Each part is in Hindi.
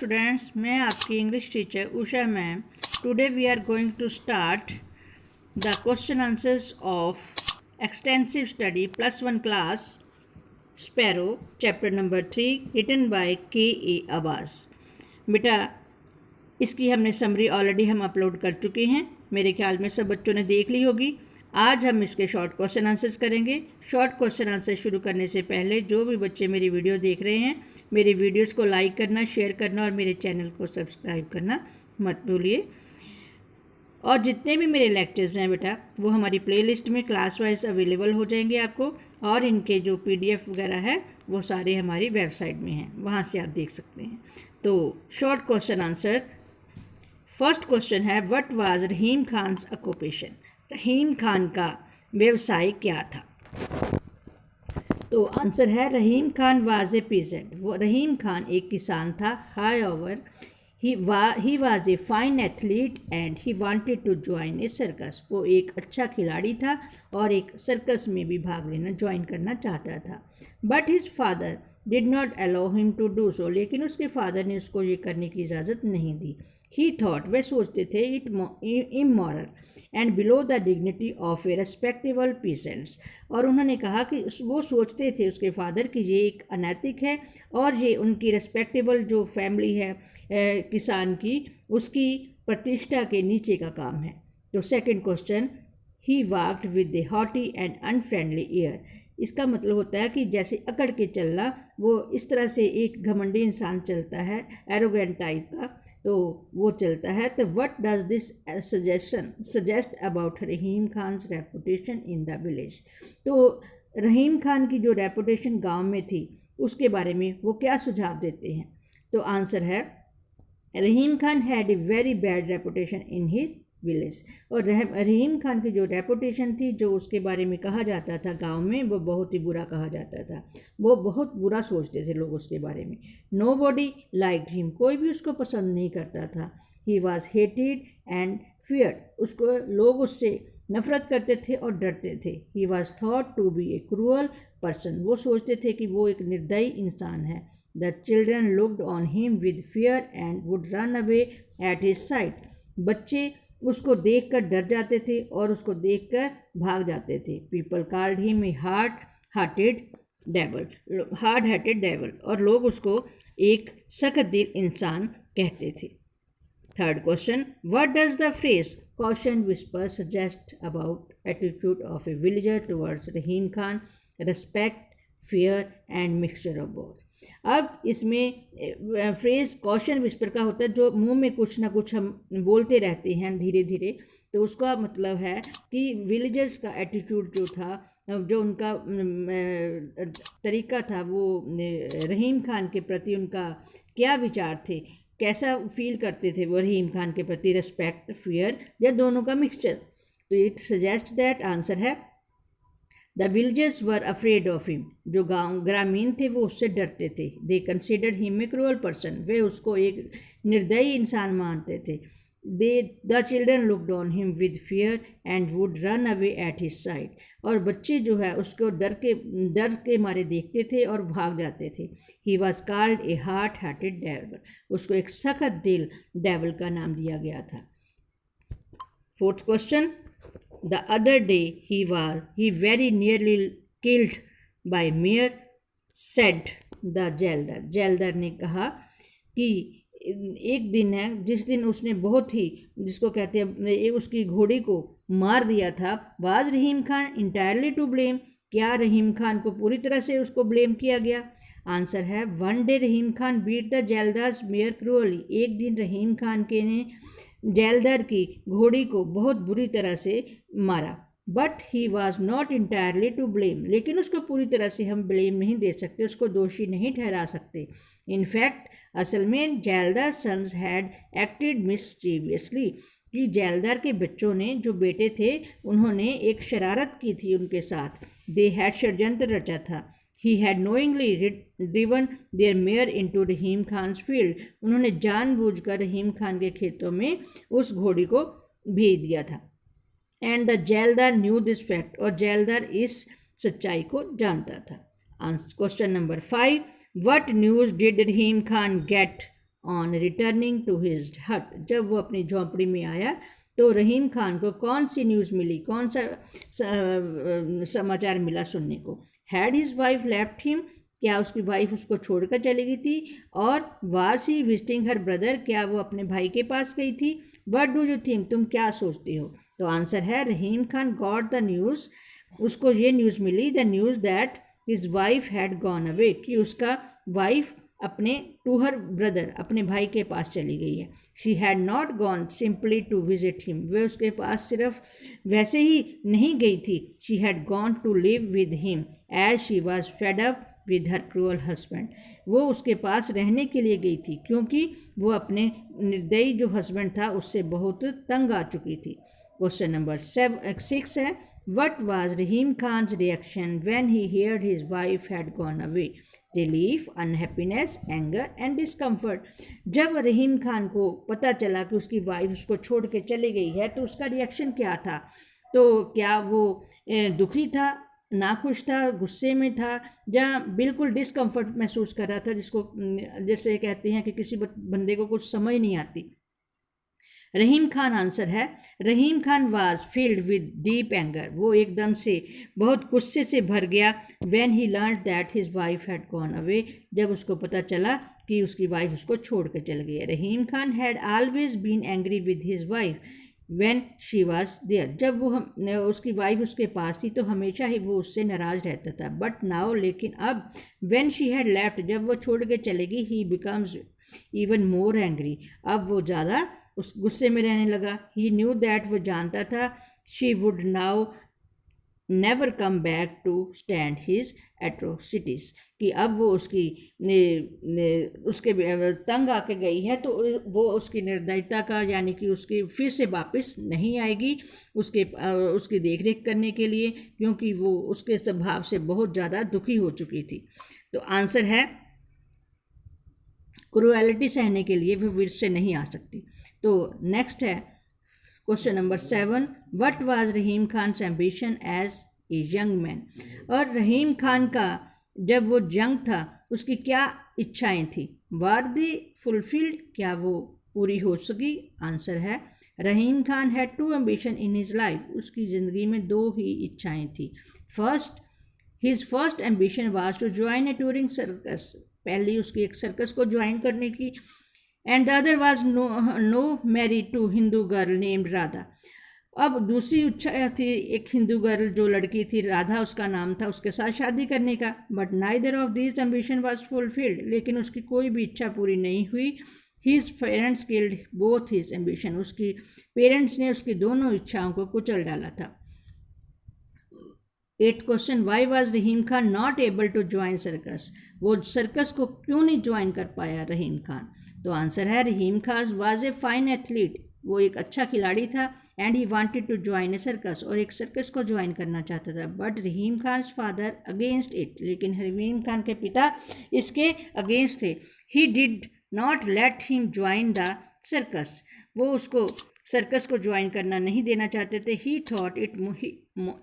स्टूडेंट्स, मैं आपकी English teacher Usha ma'am. Today we are going to start the question answers of extensive study +1 class sparrow chapter number 3 written by K.A. Abbas. बेटा, इसकी हमने समरी ऑलरेडी हम अपलोड कर चुके हैं। मेरे ख्याल में सब बच्चों ने देख ली होगी। आज हम इसके शॉर्ट क्वेश्चन आंसर्स करेंगे। शॉर्ट क्वेश्चन आंसर शुरू करने से पहले जो भी बच्चे मेरी वीडियो देख रहे हैं, मेरी वीडियोस को लाइक करना, शेयर करना और मेरे चैनल को सब्सक्राइब करना मत भूलिए। और जितने भी मेरे लेक्चर्स हैं बेटा, वो हमारी प्लेलिस्ट में क्लास वाइज अवेलेबल हो जाएंगे आपको, और इनके जो PDF वगैरह है वो सारे हमारी वेबसाइट में हैं, वहाँ से आप देख सकते हैं। तो short question answer, first question है, what was Rahim Khan's occupation? Rahim Khan का व्यवसाय क्या था? तो आंसर है, Rahim Khan was a peasant. वो रहीम खान एक किसान था। However he was a fine athlete and he wanted to join a circus. वो एक अच्छा खिलाड़ी था और एक सर्कस में भी भाग लेना ज्वाइन करना चाहता था। But his father did not allow him to do so. लेकिन उसके फादर ने उसको ये करने की इजाज़त नहीं दी। ही थॉट, वे सोचते थे, it immoral and below the dignity of A respectable peasants. और उन्होंने कहा कि वो सोचते थे, उसके फादर, कि ये एक अनैतिक है और ये उनकी रेस्पेक्टेबल जो फैमिली है किसान की, उसकी प्रतिष्ठा के नीचे का काम है। तो second question, he walked with a haughty and unfriendly air. इसका मतलब होता है कि जैसे अकड़ के चलना, वो इस तरह से एक घमंडी इंसान चलता है, एरोगेंट टाइप का, तो वो चलता है। तो what does this suggest about Rahim Khan's reputation in the village? तो रहीम खान की जो रेपुटेशन गांव में थी, उसके बारे में वो क्या सुझाव देते हैं? तो आंसर है, Rahim Khan had a very bad reputation in his village. और रहीम खान की जो रेपुटेशन थी, जो उसके बारे में कहा जाता था गांव में, वो बहुत ही बुरा कहा जाता था। वो बहुत बुरा सोचते थे लोग उसके बारे में। Nobody liked him. कोई भी उसको पसंद नहीं करता था। He was hated and feared. उसको लोग उससे नफरत करते थे और डरते थे। He was thought to be a cruel person. वो सोचते थे कि वो एक निर्दयी इंसान है। The children looked on him with fear and would run away at his side. बच्चे उसको देखकर डर जाते थे और उसको देखकर भाग जाते थे। People called him a hard hearted devil. और लोग उसको एक सख्त दिल इंसान कहते थे। Third question, what does the phrase caution whisper suggest about attitude of A villager towards Rahim Khan? Respect, fear and mixture of both. अब इसमें फ्रेज कॉशन विस्पर का होता है, जो मुंह में कुछ ना कुछ हम बोलते रहते हैं धीरे धीरे। तो उसका मतलब है कि विलेजर्स का एटीट्यूड जो था, जो उनका तरीका था, वो रहीम खान के प्रति उनका क्या विचार थे, कैसा फील करते थे वो रहीम खान के प्रति, रिस्पेक्ट, फियर, या दोनों का मिक्सचर। तो इट सजेस्ट दैट, आंसर है, the villagers were afraid of him. जो ग्रामीण थे वो उससे डरते थे। They considered him a cruel person. वे उसको एक निर्दयी इंसान मानते थे। The children looked on him with fear and would run away at his side. और बच्चे जो है उसको डर के मारे देखते थे और भाग जाते थे। He was called a hard hearted devil. उसको एक सख्त दिल डेविल का नाम दिया गया था। Fourth question, the other day he very nearly killed by mere, said the jailor. jailor ने कहा कि एक दिन है जिस दिन उसने बहुत ही, जिसको कहते हैं, उसकी घोड़ी को मार दिया था। Was Rahim Khan entirely to blame? क्या रहीम खान को पूरी तरह से उसको ब्लेम किया गया? आंसर है, one day Rahim Khan beat the zaildar's mare cruelly. एक दिन रहीम खान के ने जेलदार की घोड़ी को बहुत बुरी तरह से मारा। But he was not entirely to blame. लेकिन उसको पूरी तरह से हम ब्लेम नहीं दे सकते, उसको दोषी नहीं ठहरा सकते। इनफैक्ट असल में जेलदार सन्स हैड एक्टेड मिसचीवियसली। कि जेलदार के बच्चों ने, जो बेटे थे, उन्होंने एक शरारत की थी उनके साथ। दे हैड षड्यंत्र रचा था। He had knowingly driven their mare into Rahim Khan's field. उन्होंने जानबूझकर रहीम खान के खेतों में उस घोड़ी को भेज दिया था। And the zaildar knew this fact. और जेलदार इस सच्चाई को जानता था। Question number 5, what news did Rahim Khan get on returning to his hut. जब वो अपनी झोंपड़ी में आया तो रहीम खान को कौन सी न्यूज़ मिली, कौन सा समाचार मिला सुनने को? Had his wife left him, क्या उसकी वाइफ उसको छोड़कर चली गई थी? और was he visiting her brother, क्या वो अपने भाई के पास गई थी? व्हाट डू यू थिंक, तुम क्या सोचती हो? तो आंसर है Rahim Khan got the news, उसको ये न्यूज़ मिली, the news that his wife had gone away, कि उसका वाइफ अपने टू हर ब्रदर, अपने भाई के पास चली गई है। She had not gone simply to visit him, वे उसके पास सिर्फ वैसे ही नहीं गई थी। She had gone to live with him as she was fed up with her cruel husband, वो उसके पास रहने के लिए गई थी क्योंकि वो अपने निर्दयी जो हस्बैंड था उससे बहुत तंग आ चुकी थी। क्वेश्चन नंबर 6 है, what was Rahim Khan's reaction when he heard his wife had gone away? Relief, unhappiness, anger and discomfort. जब रहीम खान को पता चला कि उसकी वाइफ उसको छोड़ के चली गई है तो उसका रिएक्शन क्या था? तो क्या वो दुखी था, नाखुश था, गुस्से में था, या बिल्कुल डिस्कम्फर्ट महसूस कर रहा था, जिसको जैसे कहते हैं कि किसी बंदे को कुछ समझ नहीं आती? रहीम खान आंसर है, Rahim Khan was filled with deep anger, वो एकदम से बहुत गुस्से से भर गया। When he learn that his wife had gone away, जब उसको पता चला कि उसकी वाइफ उसको छोड़ कर चल गई है। Rahim Khan had always been angry with his wife when she was there, जब वो उसकी वाइफ उसके पास थी तो हमेशा ही वो उससे नाराज़ रहता था। बट नाउ, लेकिन अब, व्हेन शी हैड लेफ्ट, जब वो छोड़ के चलेगी, ही बिकम्स इवन मोर एंग्री, अब वो ज़्यादा उस गुस्से में रहने लगा। ही न्यू दैट, वो जानता था, she would now never come back to stand his atrocities, कि अब वो उसकी उसके तंग आके गई है तो वो उसकी निर्दयता का, यानी कि उसकी फिर से वापस नहीं आएगी उसकी देख रेख करने के लिए, क्योंकि वो उसके स्वभाव से बहुत ज़्यादा दुखी हो चुकी थी। तो आंसर है क्रूएलिटी सहने के लिए वो वीर से नहीं आ सकती। तो नेक्स्ट है question number 7, what was Rahim Khan ambition as a young man? और रहीम खान का जब वो यंग था उसकी क्या इच्छाएं थी? वर दे फुलफिल्ड, क्या वो पूरी हो सकी? आंसर है Rahim Khan had 2 ambition in his life, उसकी ज़िंदगी में 2 ही इच्छाएं थी। His first ambition was to join a touring circus, पहली उसकी एक सर्कस को ज्वाइन करने की। And the other was no marry to Hindu girl named Radha, अब दूसरी इच्छा थी एक हिंदू गर्ल जो लड़की थी, राधा उसका नाम था, उसके साथ शादी करने का। But neither of these ambition was fulfilled, लेकिन उसकी कोई भी इच्छा पूरी नहीं हुई। His parents killed both his ambition, उसकी पेरेंट्स ने उसकी दोनों इच्छाओं को कुचल डाला था। 8th question, why was Rahim Khan not able to join circus, वो सर्कस को क्यों नहीं ज्वाइन कर पाया रहीम खान? तो आंसर है Rahim Khan was a fine athlete, वो एक अच्छा खिलाड़ी था। And he wanted to join a circus, और एक सर्कस को ज्वाइन करना चाहता था। But Rahim Khan father against it, लेकिन रहीम खान के पिता इसके अगेंस्ट थे। He did not let him join the circus, वो उसको सर्कस को ज्वाइन करना नहीं देना चाहते थे। ही thought it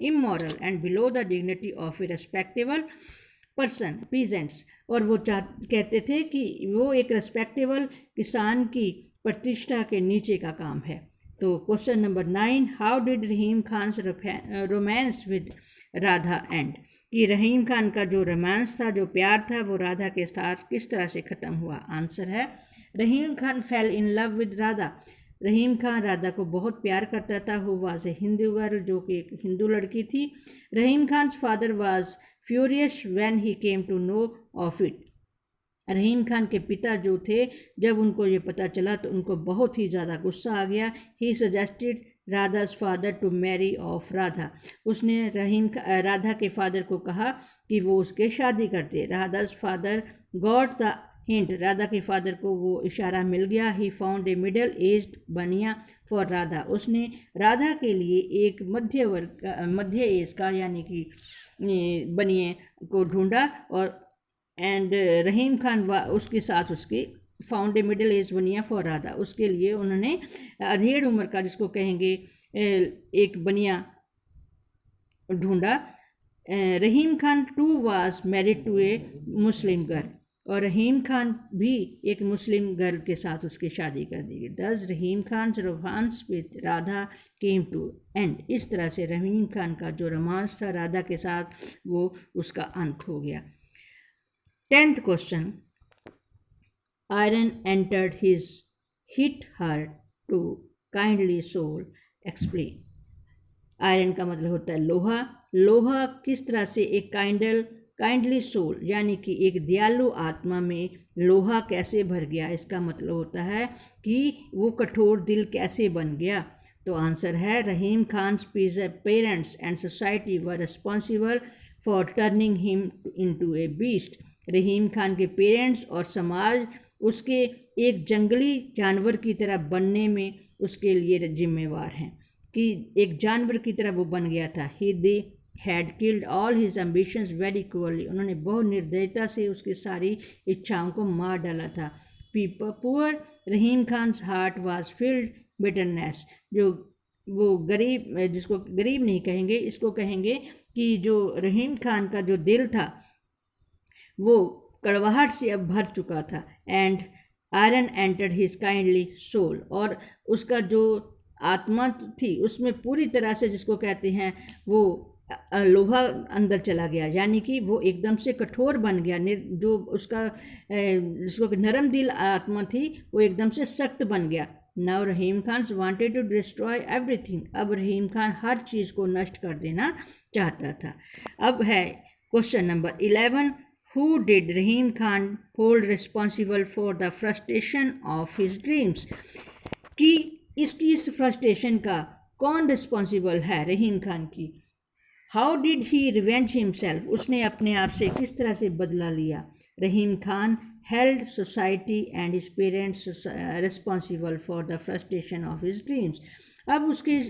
immoral and below the dignity of A respectable person peasants, और वो कहते थे कि वो एक रेस्पेक्टेबल किसान की प्रतिष्ठा के नीचे का काम है। तो question number 9, how did Rahim Khan romance with Radha and, कि रहीम खान का जो रोमांस था, जो प्यार था, वो राधा के साथ किस तरह से ख़त्म हुआ? आंसर है Rahim Khan fell in love with Radha, Rahim Khan Radha को बहुत प्यार करता था। Who was a Hindu girl, जो कि एक हिंदू लड़की थी। Rahim Khan father was furious when he came to know of it, Rahim Khan के पिता जो थे, जब उनको ये पता चला तो उनको बहुत ही ज़्यादा गुस्सा आ गया। He suggested Radha's father to marry off Radha, उसने राधा के फादर को कहा कि वो उसके शादी कर दे। Radha's father got the hint, Radha के फादर को वो इशारा मिल गया। He found a middle aged bania for Radha, उसने राधा के लिए एक मध्य एज का यानी कि बनिए को ढूंढा। और एंड रहीम खान उसके साथ उसकी फाउंड ए मिडल एज बनिया फॉर राधा, उसके लिए उन्होंने अधेड़ उम्र का, जिसको कहेंगे, एक बनिया ढूंढा। Rahim Khan too was married to a Muslim girl, और रहीम खान भी एक मुस्लिम गर्ल के साथ उसकी शादी कर दी गई। Thus Rahim Khan romance with Radha came to end. इस तरह से रहीम खान का जो रोमांस था राधा के साथ वो उसका अंत हो गया। 10th question, iron entered his hit her to kindly soul, explain. Iron का मतलब होता है लोहा। लोहा किस तरह से एक काइंडली सोल यानी कि एक दयालु आत्मा में लोहा कैसे भर गया, इसका मतलब होता है कि वो कठोर दिल कैसे बन गया। तो आंसर है Rahim Khan parents and society were responsible for turning him into a beast. Rahim Khan के पेरेंट्स और समाज उसके एक जंगली जानवर की तरह बनने में उसके लिए जिम्मेवार हैं कि एक जानवर की तरह वो बन गया था। They had killed all his ambitions very cruelly. उन्होंने बहुत निर्दयता से उसकी सारी इच्छाओं को मार डाला था। Poor Rahim Khan's heart was filled bitterness. जो वो गरीब, जिसको गरीब नहीं कहेंगे, इसको कहेंगे कि जो रहीम खान का जो दिल था वो कड़वाहट से अब भर चुका था। And iron entered his kindly soul, और उसका जो आत्मा थी उसमें पूरी तरह से, जिसको कहते हैं वो लोहा अंदर चला गया, यानी कि वो एकदम से कठोर बन गया। जो उसका जिसको नरम दिल आत्मा थी वो एकदम से सख्त बन गया। Now Rahim Khan wanted to destroy everything. अब रहीम खान हर चीज़ को नष्ट कर देना चाहता था। अब है question number 11, Who did Rahim Khan hold responsible for the frustration of his dreams? कि इसकी इस फ्रस्ट्रेशन का कौन रिस्पॉन्सिबल है रहीम खान की? How did he revenge himself? उसने अपने आप से किस तरह से बदला लिया? Rahim Khan held society and his parents responsible for the frustration of his dreams. अब उसके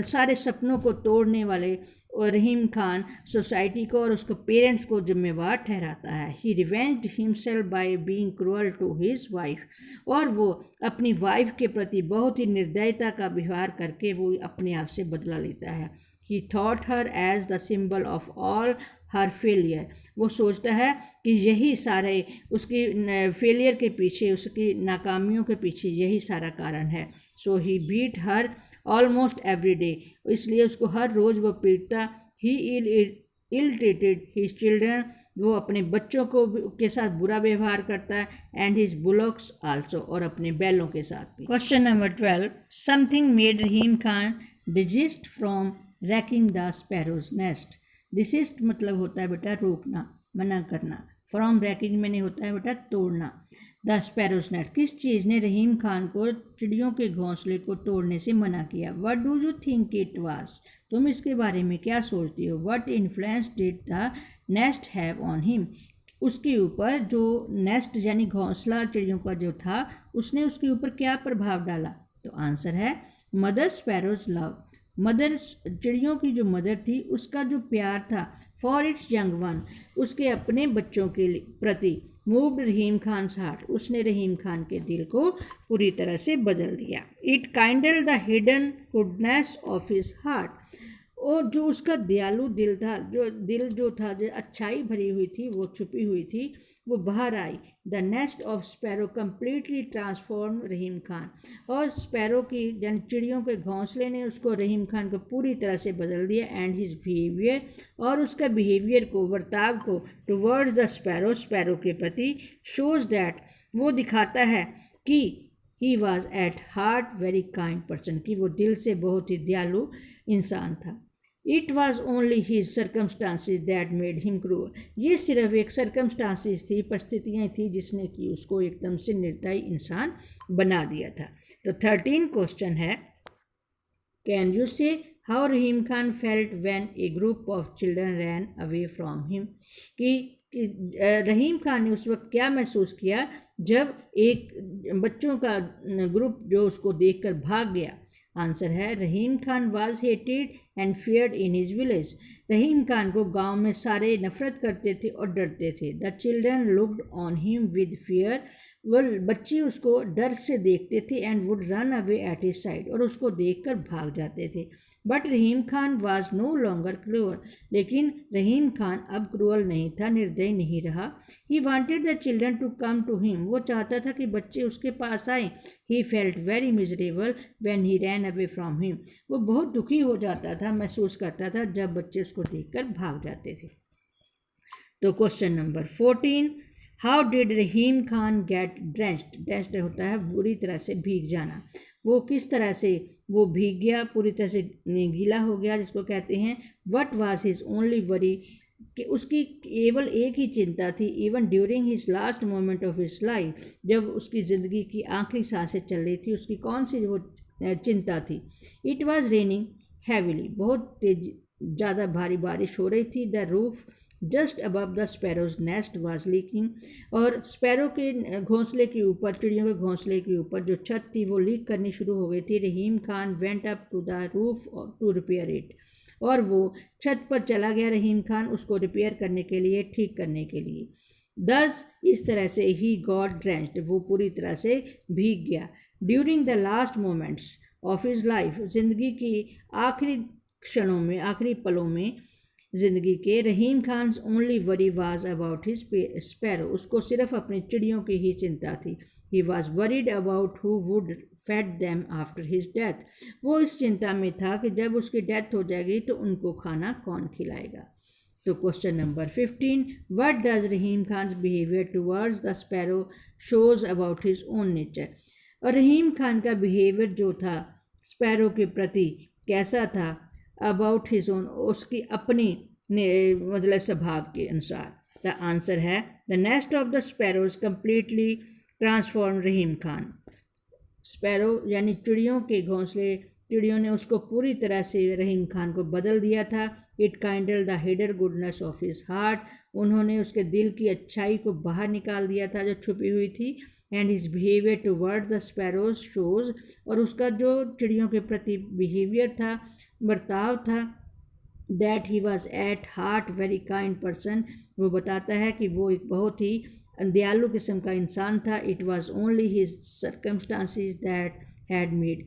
सारे सपनों को तोड़ने वाले रहीम खान सोसाइटी को और उसके पेरेंट्स को जिम्मेवार ठहराता है। He revenged himself by being cruel to his wife. और वो अपनी वाइफ के प्रति बहुत ही निर्दयता का व्यवहार करके वो अपने आप से बदला लेता है। He thought her as the symbol of all her failure. वो सोचता है कि यही सारे उसकी फेलियर के पीछे, उसकी नाकामियों के पीछे यही सारा कारण है। So he beat her almost every day. इसलिए उसको हर रोज़ वो पीटता। He ill treated his children. वो अपने बच्चों को के साथ बुरा व्यवहार करता है। एंड हिज बुलॉक्स आल्सो, और अपने बैलों के साथ भी। Question number 12, something made Rahim Khan desist from ranking the sparrows nest. Desist मतलब होता है बेटा रोकना, मना करना। फ्रॉम रैकिंग मैंने होता है बेटा तोड़ना। द स्पैरोज नेस्ट, किस चीज़ ने रहीम खान को चिड़ियों के घोंसले को तोड़ने से मना किया? What do you think it was? तुम इसके बारे में क्या सोचती हो? What influence did the nest have on him? उसके ऊपर जो नेस्ट यानी घोंसला चिड़ियों का जो था, उसने उसके ऊपर क्या प्रभाव डाला? तो आंसर है मदर स्पैरोज लव। मदर चिड़ियों की जो मदर थी उसका जो प्यार था फॉर इट्स यंग वन, उसके अपने बच्चों के प्रति, मूव्ड रहीम खान हार्ट, उसने रहीम खान के दिल को पूरी तरह से बदल दिया। It kindle the hidden goodness of his heart. और जो उसका दयालु दिल था, जो अच्छाई भरी हुई थी, वो छुपी हुई थी, वो बाहर आई। The nest of sparrow completely transform Rahim Khan. और स्पैरो की यानी चिड़ियों के घोंसले ने उसको रहीम खान को पूरी तरह से बदल दिया। एंड हिज बिहेवियर, और उसका बिहेवियर को, वर्ताव को, टुवर्ड्स द स्पैरो, स्पैरो के प्रति, शोज दैट, वो दिखाता है कि he was at heart very kind person, कि वो दिल से बहुत ही दयालु इंसान था। It was only his circumstances that made him cruel. ये सिर्फ एक सर्कमस्टांसिस थी, परिस्थितियाँ थी जिसने कि उसको एकदम से निर्दयी इंसान बना दिया था। तो 13 क्वेश्चन है, कैन यू से how Rahim Khan felt when A group of children rain away from him? कि रहीम खान ने उस वक्त क्या महसूस किया जब एक बच्चों का ग्रुप जो उसको देखकर भाग गया? आंसर है Rahim Khan was hated and feared in his village. Rahim Khan को गांव में सारे नफरत करते थे और डरते थे। The children looked on him with fear. वो बच्चे उसको डर से देखते थे। And would run away at his side, और उसको देखकर भाग जाते थे। But Rahim Khan was no longer cruel, लेकिन रहीम खान अब क्रूअल नहीं था, निर्दयी नहीं रहा। He wanted the children to come to him, वो चाहता था कि बच्चे उसके पास आए। He felt very miserable when he ran away from him, वो बहुत दुखी हो जाता था, महसूस करता था जब बच्चे उसको देखकर भाग जाते थे। तो question number 14, how did Rahim Khan get drenched, drenched होता है बुरी तरह से भीग जाना, वो किस तरह से वो भीग गया, पूरी तरह से गीला हो गया, जिसको कहते हैं what was his only worry, कि उसकी केवल एक ही चिंता थी, even during his last moment of his life, जब उसकी ज़िंदगी की आखिरी सांसें चल रही थी, उसकी कौन सी वो चिंता थी। इट वाज रेनिंग हैविली, बहुत तेज ज़्यादा भारी बारिश हो रही थी। The roof just above the sparrows nest was leaking, और स्पैरो के घोंसले के ऊपर, चिड़ियों के घोंसले के ऊपर जो छत थी वो लीक करनी शुरू हो गई थी। Rahim Khan went up to the roof to repair it, और वो छत पर चला गया रहीम खान उसको रिपेयर करने के लिए, ठीक करने के लिए। दस इस तरह से ही गॉट ड्रेंच्ड, वो पूरी तरह से भीग गया। During the last moments of his life, ज़िंदगी की आखिरी क्षणों में, आखिरी पलों में ज़िंदगी के, Rahim Khan only worry was about his sparrow, उसको सिर्फ अपनी चिड़ियों की ही चिंता थी। He was worried about who would fed them after his death, वो इस चिंता में था कि जब उसकी डेथ हो जाएगी तो उनको खाना कौन खिलाएगा। तो question number 15, what does Rahim Khan behaviour towards the sparrow shows about his own nature, और रहीम खान का बिहेवियर जो था स्पैरो के प्रति कैसा था, अबाउट हिज ओन, उसकी अपनी मतलब स्वभाव के अनुसार। द आंसर है the nest of the sparrows completely transform Rahim Khan, sparrow यानी चिड़ियों के घोंसले, चिड़ियों ने उसको पूरी तरह से रहीम खान को बदल दिया था। It kindle the hidden goodness of his heart, उन्होंने उसके दिल की अच्छाई को बाहर निकाल दिया था जो छुपी हुई थी। And his behaviour towards the sparrows shows, और उसका जो चिड़ियों के प्रति बिहेवियर था, बर्ताव था, that he was at heart very kind person, वो बताता है कि वो एक बहुत ही दयालु किस्म का इंसान था। It was only his circumstances that had made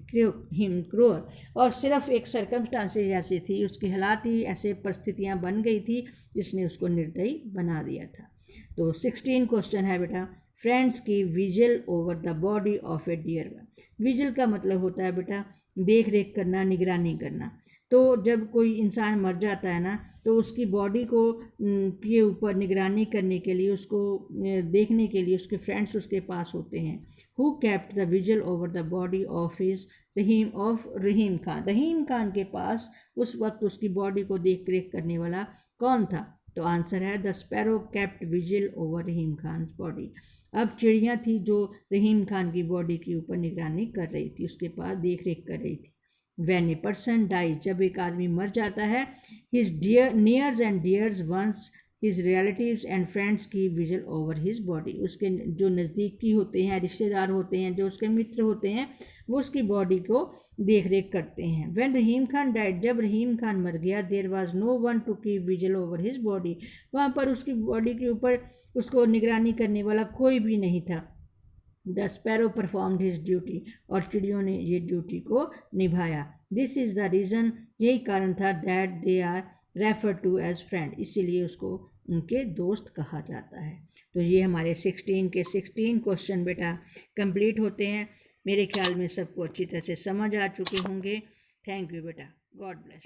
him cruel, और सिर्फ एक सर्कमस्टांसिस ऐसी थी, उसके हालात ही ऐसे, परिस्थितियाँ बन गई थी जिसने उसको निर्दयी बना दिया था। तो 16 क्वेश्चन है बेटा, फ्रेंड्स की vigil over the body of a dear one, vigil का मतलब होता है बेटा देख रेख करना, निगरानी करना। तो जब कोई इंसान मर जाता है ना, तो उसकी बॉडी को के ऊपर निगरानी करने के लिए, उसको देखने के लिए उसके फ्रेंड्स उसके पास होते हैं। Who kept the vigil over the body of his Rahim Khan, Rahim Khan के पास उस वक्त उसकी बॉडी को देख रेख करने वाला कौन था। तो आंसर है the sparrow kept vigil over Rahim Khan body. अब चिड़ियाँ थी जो रहीम खान की बॉडी के ऊपर निगरानी कर रही थी, उसके पास देख रेख कर रही थी। When a person dies, जब एक आदमी मर जाता है, his nears and dears ones, his relatives and friends की विजिल ओवर his body, उसके जो नज़दीकी होते हैं, रिश्तेदार होते हैं, जो उसके मित्र होते हैं, वो उसकी बॉडी को देख रेख करते हैं। When रहीम खान died, जब रहीम खान मर गया, there was no one to keep vigil over his body, वहाँ पर उसकी बॉडी के ऊपर उसको निगरानी करने वाला कोई भी नहीं था। The sparrow performed his duty, और चिड़ियों ने ये ड्यूटी को निभाया। दिस इज़ द रीज़न, यही कारण था, that they are refer to as friend, इसीलिए उसको उनके दोस्त कहा जाता है। तो ये हमारे 16 के 16 क्वेश्चन बेटा कंप्लीट होते हैं। मेरे ख्याल में सबको अच्छी तरह से समझ आ चुके होंगे। थैंक यू बेटा, गॉड ब्लेस।